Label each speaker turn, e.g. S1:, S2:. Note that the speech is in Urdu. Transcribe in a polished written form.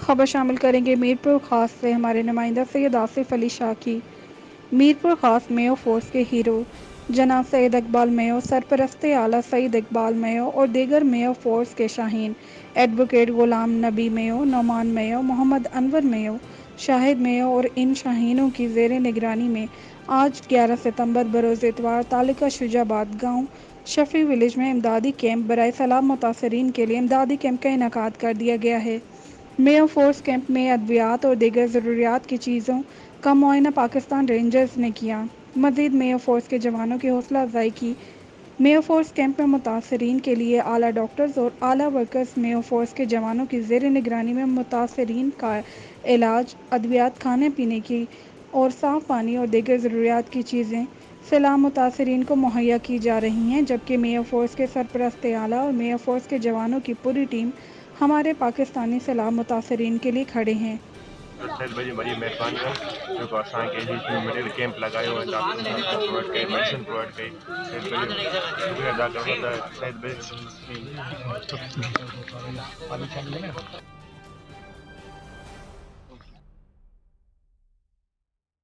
S1: خبر شامل کریں گے میرپور خاص سے ہمارے نمائندہ سید آصف علی شاہ کی۔ میرپور خاص میو فورس کے ہیرو جناب سید اقبال میو، سرپرست اعلیٰ سعید اقبال میو اور دیگر میو فورس کے شاہین ایڈوکیٹ غلام نبی میو، نعمان میو، محمد انور میو، شاہد میو اور ان شاہینوں کی زیر نگرانی میں آج 11 ستمبر بروز اتوار تعلقہ شجاع آباد گاؤں شفیع ولیج میں امدادی کیمپ برائے سیلاب متاثرین کے لیے امدادی کیمپ کا انعقاد کر دیا گیا ہے۔ میو فورس کیمپ میں ادویات اور دیگر ضروریات کی چیزوں کا معائنہ پاکستان رینجرز نے کیا۔ مزید میو فورس کے جوانوں کی حوصلہ افزائی کی۔ میو فورس کیمپ میں متاثرین کے لیے اعلیٰ ڈاکٹرز اور اعلیٰ ورکرز میو فورس کے جوانوں کی زیر نگرانی میں متاثرین کا علاج، ادویات، کھانے پینے کی اور صاف پانی اور دیگر ضروریات کی چیزیں سیلاب متاثرین کو مہیا کی جا رہی ہیں، جبکہ میو فورس کے سرپرست اعلیٰ اور میو فورس کے جوانوں کی پوری ٹیم ہمارے پاکستانی سیلاب متاثرین کے لیے کھڑے ہیں۔
S2: سید بھائی بڑی مہربانی ہے جو اسان کے میڈیکل کیمپ لگایا ہے، ڈاکٹر صاحب پرووائڈ کرے، میڈیسن پرووائڈ کرے، سید بھائی شکریہ ادا کرنا ہے سید بھائی۔